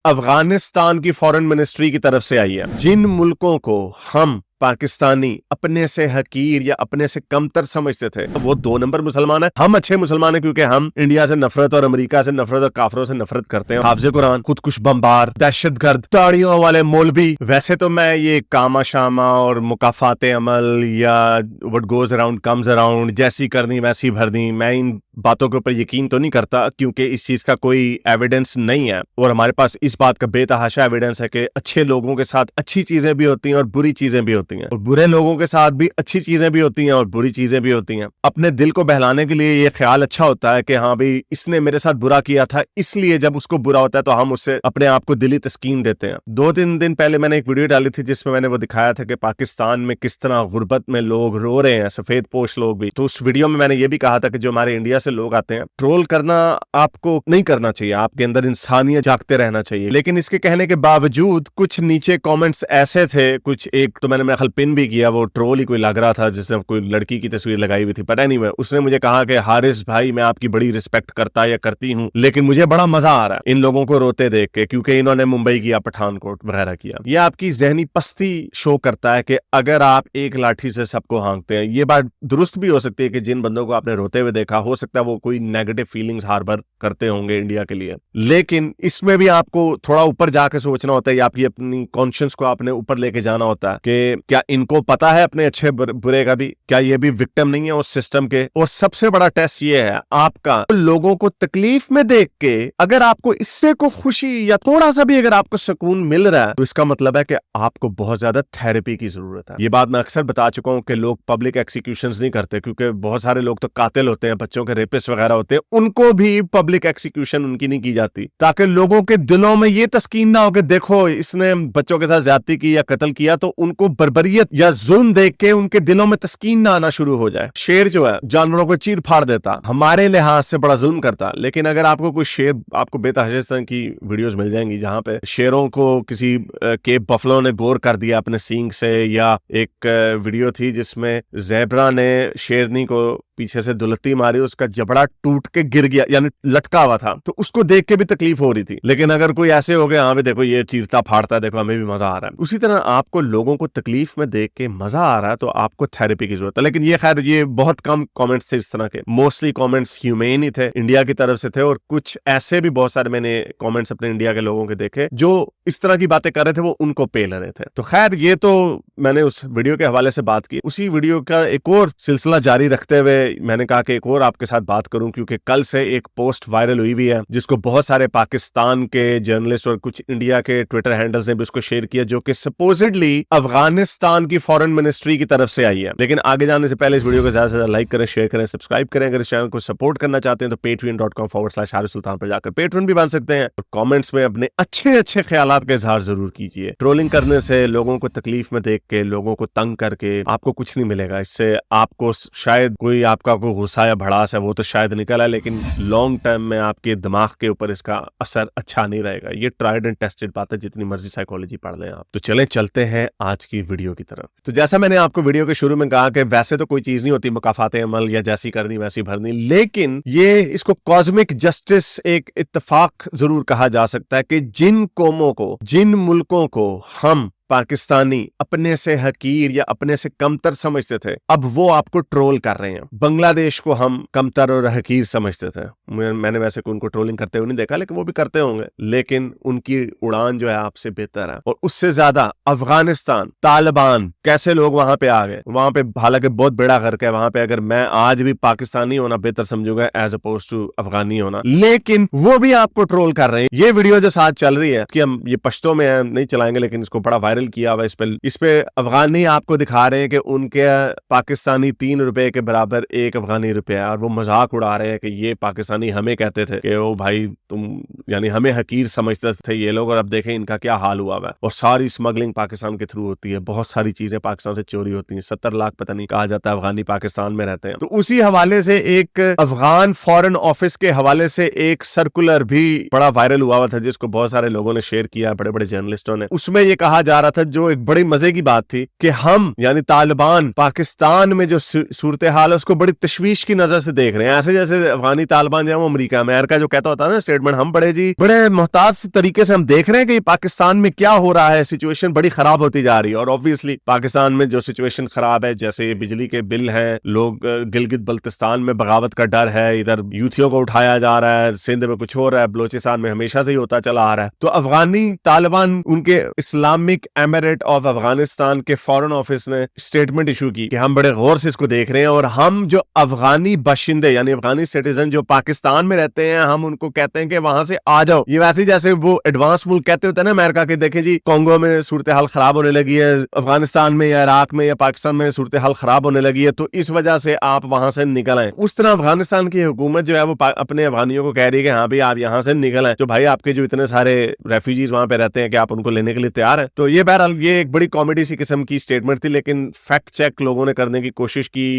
अफगानिस्तान की foreign ministry की तरफ से आई है। जिन मुल्कों को हम पाकिस्तानी अपने से हकीर या अपने से कमतर समझते थे, वो 2 नंबर मुसलमान है। हम अच्छे मुसलमान हैं क्योंकि हम इंडिया से नफरत और अमेरिका से नफरत और काफरों से नफरत करते हैं। हाफिज़ कुरान, खुदकुश बमबार, दहशतगर्द, ताड़ियों वाले मौलवी। वैसे तो मैं ये कामा शामा और मुकाफाते अमल या what goes around comes around, जैसी करनी वैसी भरनी, मैं इन बातों के ऊपर यकीन तो नहीं करता क्योंकि इस चीज का कोई एविडेंस नहीं है। और हमारे पास इस बात का बेतहाशा एविडेंस है कि अच्छे लोगों के साथ अच्छी चीजें भी होती हैं और बुरी चीजें भी होती हैं, और बुरे लोगों के साथ भी अच्छी चीजें भी होती हैं और बुरी चीजें भी होती हैं। अपने दिल को बहलाने के लिए ये ख्याल अच्छा होता है कि हाँ भाई, इसने मेरे साथ बुरा किया था, इसलिए जब उसको बुरा होता है तो हम उससे अपने आप को दिली तस्कीन देते हैं। 2-3 दिन पहले मैंने एक वीडियो डाली थी जिसमें मैंने वो दिखाया था कि पाकिस्तान में किस तरह गुर्बत में लोग रो रहे हैं, सफेद पोश लोग भी। तो उस वीडियो में मैंने ये भी कहा था कि जो हमारे इंडिया से लोग आते हैं, ट्रोल करना आपको नहीं करना चाहिए, आपके अंदर इंसानियत जागते रहना चाहिए। लेकिन इसके कहने के बावजूद कुछ नीचे कमेंट्स ऐसे थे, कुछ एक तो मैंने मेरा ख्याल पिन भी किया, वो ट्रोल ही कोई लग रहा था जिसने कोई लड़की की तस्वीर लगाई हुई थी, पता नहीं। मैं उसने मुझे कहा कि हारिस भाई, मैं आपकी बड़ी रिस्पेक्ट करता या करती हूं, लेकिन मुझे बड़ा मजा आ रहा है इन लोगों को रोते देख के, क्योंकि इन्होंने मुंबई किया, पठानकोट वगैरह किया। ये आपकी जहनी पस्ती शो करता है कि अगर आप एक लाठी से सबको हाँकते हैं। ये बात दुरुस्त भी हो सकती है कि जिन बंदों को आपने रोते हुए देखा, हो सकता है वो कोई नेगेटिव फीलिंग्स हार्बर करते होंगे इंडिया के लिए, लेकिन इसमें भी आपको थोड़ा ऊपर जाके सोचना होता है, या आपकी अपनी कॉन्शियस को आपने ऊपर लेके जाना होता है कि क्या इनको पता है अपने अच्छे बुरे का भी, क्या ये भी विक्टिम नहीं है उस सिस्टम के। और सबसे बड़ा टेस्ट ये है आपका, लोगों को तकलीफ में देख के अगर आपको इससे को खुशी या थोड़ा सा भी अगर आपको सुकून मिल रहा है, तो इसका मतलब है कि आपको बहुत ज्यादा थेरेपी की जरूरत है। ये बात मैं अक्सर बता चुका हूं कि लोग पब्लिक एक्सिक्यूशंस नहीं करते, क्योंकि बहुत सारे लोग तो कातिल होते हैं, बच्चों के रेपिस्ट वगैरह होते हैं, उनको भी पब्लिक एक्सिक्यूशन उनकी नहीं की जाती, ताकि लोगों के दिलों में ये तस्कीन ना हो कि देखो इसने बच्चों के साथ ज्यादती की या कत्ल किया, तो उनको बर्बरियत या जुल्म देख के उनके दिलों में तस्कीन ना आना शुरू हो जाए। शेर जो है जानवरों को चीर फाड़ देता, हमारे लिहाज से बड़ा जुल्म करता, लेकिन अगर आपको कोई शेर, आपको बेतहाशा की वीडियोस मिल जाएंगी जहां पे शेरों को किसी केप बफलो ने गोर कर दिया अपने सींग से, या एक वीडियो थी जिसमें ज़ेब्रा ने शेरनी को पीछे से दुलत्ती मारी, उसका जबड़ा टूट के गिर गया, यानी लटका हुआ था, तो उसको देख के भी तकलीफ हो रही थी। लेकिन अगर कोई ऐसे हो गया, हाँ भी देखो ये चीरता फाड़ता है, देखो हमें भी मजा आ रहा है, उसी तरह आपको लोगों को तकलीफ में देख के मजा आ रहा है, तो आपको थेरेपी की जरूरत है। लेकिन ये खैर, ये बहुत कम कमेंट्स थे इस तरह के, मोस्टली कमेंट्स ह्यूमेन ही थे, इंडिया की तरफ से थे, और कुछ ऐसे भी बहुत सारे मैंने कमेंट्स अपने इंडिया के लोगों के देखे जो इस तरह की बातें कर रहे थे, वो उनको पेल रहे थे। तो खैर, ये तो मैंने उस वीडियो के हवाले से बात की। उसी वीडियो का एक और सिलसिला जारी रखते हुए मैंने कहा कि एक और आपके साथ बात करूं, क्योंकि कल से एक पोस्ट वायरल हुई है जिसको बहुत सारे पाकिस्तान के जर्नलिस्ट और कुछ इंडिया के ट्विटर हैंडल्स ने भी उसको शेयर किया, जो कि सपोजिडली अफगानिस्तान की फॉरेन मिनिस्ट्री की तरफ से आई है। लेकिन आगे जाने से पहले इस वीडियो को ज्यादा से ज्यादा लाइक करें, शेयर करें, सब्सक्राइब करें। अगर इस चैनल को सपोर्ट करना चाहते हैं तो patreon.com/हारिस पर जाकर पेट्रन भी बन सकते हैं, और कमेंट्स में अपने अच्छे अच्छे ख्यालात का इजहार जरूर कीजिए। ट्रोलिंग करने से, लोगों को तकलीफ में देख के, लोगों को तंग करके आपको कुछ नहीं मिलेगा। इससे आपको शायद कोई आपका कोई गुस्सा या भड़ास है वो तो शायद निकल है, लेकिन लॉन्ग टर्म में आपके दिमाग के ऊपर इसका असर अच्छा नहीं रहेगा। ये ट्राइड एंड टेस्टेड बात है, जितनी मर्जी साइकोलॉजी पढ़ लें आप। तो चलें, चलते हैं आज की वीडियो की तरफ। तो जैसा मैंने आपको वीडियो के शुरू में कहा कि वैसे तो कोई चीज नहीं होती मुकाफाते अमल या जैसी करनी वैसी भरनी, लेकिन ये इसको कॉस्मिक जस्टिस एक इत्तेफाक जरूर कहा जा सकता है कि जिन कौमों को, जिन मुल्कों को हम पाकिस्तानी अपने से हकीर या अपने से कमतर समझते थे, अब वो आपको ट्रोल कर रहे हैं। बांग्लादेश को हम कमतर और हकीर समझते थे, मैंने वैसे उनको ट्रोलिंग करते हुए नहीं देखा, लेकिन वो भी करते होंगे, लेकिन उनकी उड़ान जो है आपसे बेहतर है। और उससे ज्यादा अफगानिस्तान, तालिबान, कैसे लोग वहां पे आ गए, वहां पे हालांकि बहुत बड़ा गर्क है वहां पे, अगर मैं आज भी पाकिस्तानी होना बेहतर समझूंगा एज अपोज टू अफगानी होना, लेकिन वो भी आपको ट्रोल कर रहे हैं। ये वीडियो जो साथ चल रही है कि हम ये पश्तो में नहीं चलाएंगे, लेकिन इसको बड़ा वायरल किया हुआ, इस पे अफगानी आपको दिखा रहे हैं कि उनके पाकिस्तानी 3 रुपए के बराबर 1 अफगानी रुपया है, और वो मजाक उड़ा रहे हैं कि ये पाकिस्तानी हमें कहते थे कि ओ भाई तुम, यानी हमें हकीर समझते थे ये लोग, और अब देखें इनका क्या हाल हुआ है। और सारी स्मगलिंग पाकिस्तान के थ्रू होती है, बहुत सारी चीजें पाकिस्तान से चोरी होती हैं। 70 लाख पता नहीं कहा जाता है अफगानी पाकिस्तान में रहते हैं। तो उसी हवाले से एक अफगान फॉरेन ऑफिस के हवाले से एक सर्कुलर भी बड़ा वायरल हुआ था, जिसको बहुत सारे लोगों ने शेयर किया, बड़े बड़े जर्नलिस्टों ने। उसमें यह कहा जा रहा रहा था जो एक बड़ी मजे की बात थी कि हम यानी तालिबान पाकिस्तान में जो सूरत हाल है उसको बड़ी तशवीश की नजर से देख रहे हैं, ऐसे जैसे अफगानी तालिबान जो अमेरिका जो कहता होता है ना स्टेटमेंट, हम बड़े मोहताज तरीके से हम देख रहे हैं कि पाकिस्तान में क्या हो रहा है, सिचुएशन बड़ी खराब होती जा रही है। और ऑब्वियसली पाकिस्तान में जो सिचुएशन खराब है, जैसे बिजली के बिल हैं, लोग गिलगित बल्तिस्तान में बगावत का डर है, इधर यूथियों को उठाया जा रहा है, सिंध में कुछ हो रहा है, बलोचिस्तान में हमेशा से ही होता चला आ रहा है। तो अफगानी तालिबान उनके इस्लामिक एमिरेट ऑफ अफगानिस्तान के फॉरेन ऑफिस ने स्टेटमेंट इशू की कि हम बड़े गौर से इसको देख रहे हैं और हम जो अफगानी बाशिंदे यानी अफगानी सिटीजन जो पाकिस्तान में रहते हैं, हम उनको कहते हैं कि वहां से आ जाओ। ये वैसे जैसे वो एडवांस मुल्क कहते होते हैं ना अमेरिका के, देखें जी कांगो में सूरत हाल खराब होने लगी है, अफगानिस्तान में या इराक में या पाकिस्तान में सूरत हाल खराब होने लगी है, तो इस वजह से आप वहां से निकल आए। उस तरह अफगानिस्तान की हुकूमत जो है वो अपने अफगानियों को कह रही है कि हाँ भाई आप यहाँ से निकल आए, जो भाई आपके जो इतने सारे रेफ्यूजीज वहां पे रहते हैं कि आप उनको लेने के लिए तैयार है। तो ये बहरहाल ये एक बड़ी कॉमेडी सी किस्म की स्टेटमेंट थी, लेकिन फैक्ट चेक लोगों ने करने की कोशिश की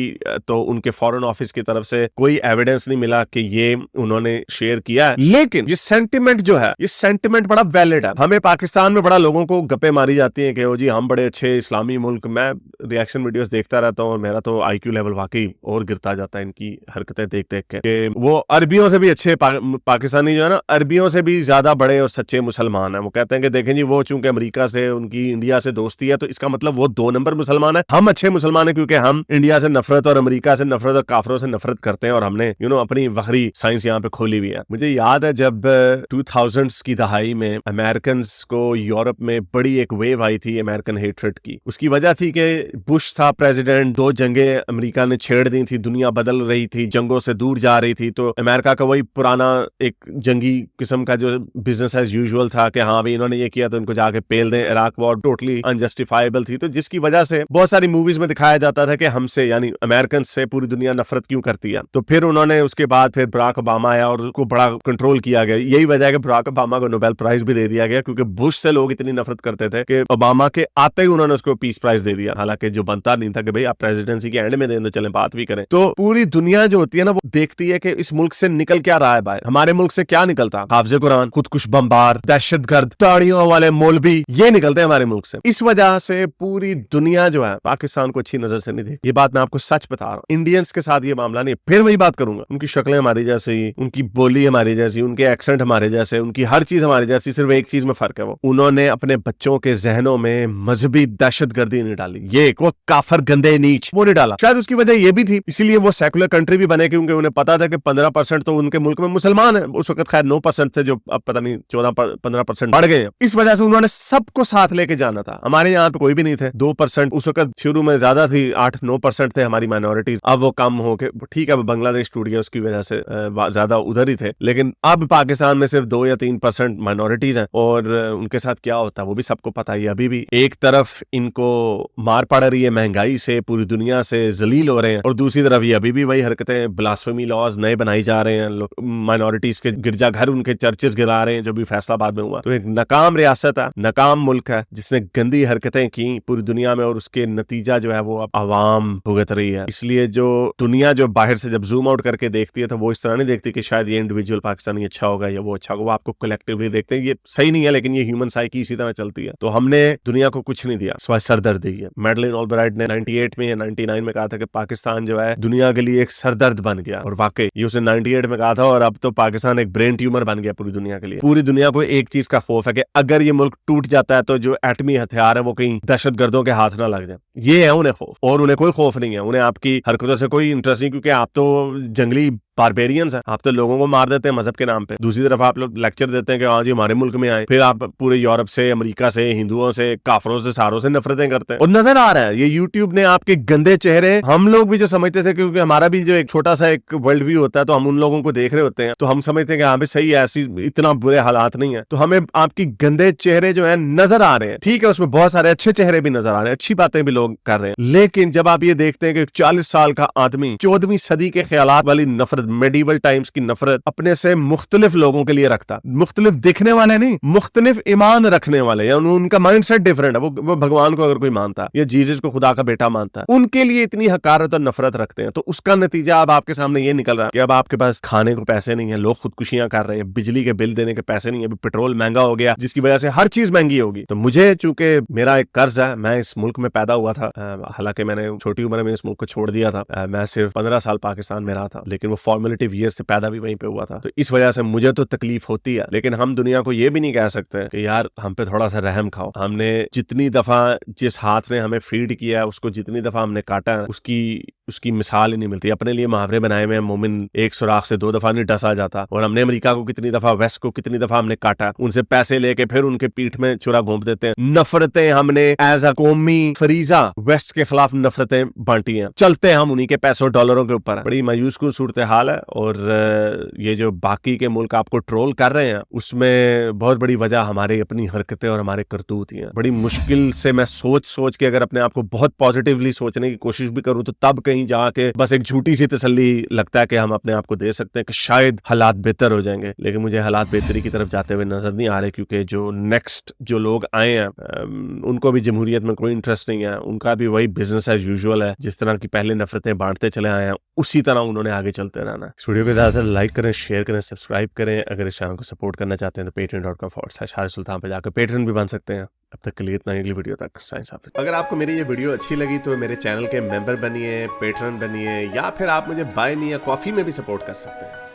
तो उनके फॉरेन ऑफिस की तरफ से कोई एविडेंस नहीं मिला कि ये उन्होंने शेयर किया है। लेकिन ये सेंटिमेंट जो है, ये सेंटिमेंट बड़ा वैलिड है। हमें पाकिस्तान में बड़ा लोगों को गप्पे मारी जाती है कि ओ जी हम बड़े अच्छे इस्लामी मुल्क, मैं रिएक्शन वीडियोस देखता रहता हूँ और मेरा तो आईक्यू लेवल वाकई और गिरता जाता है इनकी हरकतें देख देख के। वो अरबियों से भी अच्छे पाकिस्तानी जो है ना, अरबियों से भी ज्यादा बड़े और सच्चे मुसलमान है। वो कहते हैं कि देखें जी वो चूंकि अमेरिका से उनकी इंडिया से दोस्ती है तो इसका मतलब वो 2 नंबर मुसलमान है, हम अच्छे मुसलमान है क्योंकि हम इंडिया से नफरत और अमेरिका से नफरत और काफरों से नफरत करते हैं और हमने अपनी वखरी साइंस यहाँ पे खोली हुई है। मुझे याद है जब 2000s की दहाई में अमेरिकन को यूरोप में बड़ी एक वेव आई थी अमेरिकन हेट्रेड की। उसकी वजह थी कि बुश था प्रेसिडेंट, 2 जंगें अमेरिका ने छेड़ दी थी, दुनिया बदल रही थी, जंगों से दूर जा रही थी। तो अमेरिका का वही पुराना एक जंगी किस्म का जो बिजनेस एज यूजुअल था कि हाँ भाई इन्होंने ये किया तो इनको जाके पेल दें। इराक वॉर टोटली अनजस्टिफाइबल थी, तो जिसकी वजह से बहुत सारी मूवीज में दिखाया जाता था कि हमसे यानी अमेरिकन से पूरी दुनिया नफरत क्यों करती है। तो फिर उन्होंने उसके बाद फिर बराक ओबामा आया और उसको बड़ा कंट्रोल किया गया। यही वजह है कि बराक ओबामा को नोबेल प्राइज भी दे दिया गया क्योंकि बुश से लोग इतनी नफरत करते थे कि ओबामा के आते ही उन्होंने उसको पीस प्राइज दे दिया, हालांकि जो बनता नहीं था कि भाई आप प्रेसिडेंसी के एंड में दें तो चलें बात भी करें। तो पूरी दुनिया जो होती है ना वो देखती है कि इस मुल्क से निकल क्या रहा है भाई, हमारे मुल्क से क्या निकलता, हाफिज कुरान, खुदकुश बम्बार, दहशतगर्द, ताड़ियों वाले मौलवी, ये निकलते हैं हमारे मुल्क से। इस वजह से पूरी दुनिया जो है पाकिस्तान को अच्छी नजर से नहीं देखती। ये बात मैं आपको सच बता रहा हूँ, इंडियंस के साथ ये मामला नहीं। फिर वही बात करूंगा, उनकी शक्लें हमारी जैसी, उनकी बोली हमारी जैसी, उनके एक्सेंट हमारे जैसे, उनकी हर चीज हमारी जैसी, सिर्फ एक चीज में फर्क है, वो उन्होंने अपने बच्चों के जहनों में मजहबी दहशतगर्दी नहीं डाली, ये वो काफर गंदे नीच वो नहीं डाला। शायद उसकी वजह ये भी थी, इसीलिए वो सेकुलर कंट्री भी बने क्योंकि उन्हें पता था कि 15% तो उनके मुल्क में मुसलमान है। उस वक्त खैर 9% थे, जो अब पता नहीं 14-15% बढ़ गए हैं। इस वजह से उन्होंने सबको साथ लेके जाना था। हमारे यहाँ पे कोई भी नहीं थे, 2% उस वक्त शुरू में ज्यादा थी, 8-9% थे हमारी माइनॉरिटीज। अब वो कम हो के ठीक है बांग्लादेश टूट गया उसकी वजह से ज्यादा उधर ही थे, लेकिन अब पाकिस्तान में सिर्फ 2 या 3% माइनॉरिटीज हैं और उनके साथ क्या होता है वो भी सबको पता ही। अभी भी एक तरफ इनको मार पड़ रही है महंगाई से, पूरी दुनिया से जलील हो रहे हैं, और दूसरी तरफ ये अभी भी वही हरकतें, ब्लास्फेमी लॉज नए बनाई जा रहे हैं, माइनॉरिटीज के गिरजाघर उनके चर्चेस गिरा रहे हैं, जो भी फैसलाबाद में हुआ। तो एक नाकाम रियासत है, नाकाम मुल्क है जिसने गंदी हरकतें की पूरी दुनिया में, और उसके नतीजा जो है वो अब आवाम भुगत रही है। इसलिए जो दुनिया जो बाहर से जब जूम आउट करके देखती है तो वो इस तरह नहीं देखती कि शायद ये इंडिविजुअल पाकिस्तानी अच्छा होगा या वो अच्छा होगा, वो आपको कलेक्टिवली देखते हैं। ये सही नहीं है, लेकिन ये ह्यूमन साइकी इसी तरह चलती है। तो हमने दुनिया को कुछ नहीं दिया सिवाय सरदर्द दी है। मैडलिन ऑलब्राइट ने 98 में या 99 में कहा था कि पाकिस्तान जो है दुनिया के लिए एक सरदर्द बन गया, और वाकई ये उसने 98 में कहा था, और अब तो पाकिस्तान एक ब्रेन ट्यूमर बन गया पूरी दुनिया के लिए। पूरी दुनिया को एक चीज का खौफ है कि अगर ये मुल्क टूट जाता है तो जो एटमी हथियार है वो कहीं दहशतगर्दों के हाथ ना लग जाए। ये है उन्हें खौफ, और उन्हें कोई खौफ नहीं है, उन्हें आपकी हरकतों से कोई इंटरेस्ट नहीं, क्योंकि आप तो जंगली बारबेरियंस हैं, आप तो लोगों को मार देते हैं मजहब के नाम पे। दूसरी तरफ आप लोग लेक्चर देते हैं कि हाँ जी हमारे मुल्क में आए, फिर आप पूरे यूरोप से, अमेरिका से, हिंदुओं से, काफरों से, सारों से नफरतें करते हैं। और नजर आ रहा है ये यूट्यूब ने आपके गंदे चेहरे, हम लोग भी जो समझते थे, क्योंकि हमारा भी जो एक छोटा सा एक वर्ल्ड व्यू होता है, तो हम उन लोगों को देख रहे होते हैं, तो हम समझते हैं कि हाँ भी सही है, ऐसी इतना बुरे हालात नहीं है। तो हमें आपकी गंदे चेहरे जो है नजर आ रहे हैं, ठीक है, उसमें बहुत सारे अच्छे चेहरे भी नजर आ रहे हैं, अच्छी बातें भी लोग कर रहे हैं, लेकिन जब आप ये देखते हैं कि 40 साल का आदमी 14वीं सदी के ख्यालात वाली नफरत मेडिवल टाइम्स की नफरत अपने से मुख्तलिफ लोगों के लिए रखता, मुख्तलिफ दिखने वाले नहीं, मुख्तलिफ ईमान रखने वाले, या उनका माइंडसेट डिफरेंट है। वो भगवान को अगर कोई मानता या जीसस को खुदा का बेटा मानता, उनके लिए इतनी हकारत और नफरत रखते हैं। तो उसका नतीजा अब आपके सामने ये निकल रहा है कि अब आपके पास खाने को पैसे नहीं है, लोग खुदकुशियां कर रहे हैं, बिजली के बिल देने के पैसे नहीं है, पेट्रोल महंगा हो गया जिसकी वजह से हर चीज महंगी होगी। तो मुझे चूंकि मेरा एक कर्ज है, मैं इस मुल्क में पैदा हुआ था, हालांकि मैंने छोटी उम्र में इस मुल्क को छोड़ दिया था, मैं सिर्फ 15 साल पाकिस्तान में रहा था, लेकिन वो फॉर्मेटिव ईयर से पैदा भी वहीं पे हुआ था। तो इस वजह से मुझे तो तकलीफ होती है, लेकिन हम दुनिया को ये भी नहीं कह सकते कि यार हम पे थोड़ा सा रहम खाओ। हमने जितनी दफा जिस हाथ ने हमें फीड किया, उसको जितनी दफा हमने काटा, उसकी मिसाल ही नहीं मिलती। अपने लिए मुहावरे बनाए में मोमिन एक सुराख से 2 दफा नहीं डसा जाता, और हमने अमेरिका को कितनी दफा, वेस्ट को कितनी दफा हमने काटा, उनसे पैसे लेके फिर उनके पीठ में छुरा घोंप देते हैं। नफरतें हमने एज अ कौमी फरीजा वेस्ट के खिलाफ नफरतें बांटी हैं, चलते हैं हम उन्हीं के पैसों डॉलरों के ऊपर। बड़ी मायूस कुन सूरत हाल है, और ये जो बाकी के मुल्क आपको ट्रोल कर रहे हैं, उसमें बहुत बड़ी वजह हमारी अपनी हरकतें और हमारे करतूत ही हैं। बड़ी मुश्किल से मैं सोच के अगर अपने आप को बहुत पॉजिटिवली सोचने की कोशिश भी करूं, तो तब कहीं जाके बस एक झूठी सी तसल्ली लगता है कि हम अपने आप को दे सकते हैं कि शायद हालात बेहतर हो जाएंगे। लेकिन मुझे हालात बेहतरी की तरफ जाते हुए नजर नहीं आ रहे, क्योंकि जो नेक्स्ट जो लोग आए हैं उनको भी जमहूरियत में कोई इंटरेस्ट नहीं है, उनका भी वही बिजनेस एज यूजुअल है। जिस तरह की पहले नफरतें बांटते चले आए हैं, उसी तरह उन्होंने आगे चलते रहना है। इस वीडियो को ज्यादातर लाइक करें, शेयर करें, सब्सक्राइब करें। अगर इस चैनल को सपोर्ट करना चाहते हैं तो patreon.com/हारिस सुल्तान पे जाकर पेट्रन भी बन सकते हैं। अब तक के लिए इतना ही, अगली वीडियो तक साइंस हाफिज। अगर आपको मेरी ये वीडियो अच्छी लगी तो मेरे चैनल के मेंबर बनिए, पेट्रन बनिए, या फिर आप मुझे बाय मी या कॉफी में भी सपोर्ट कर सकते हैं।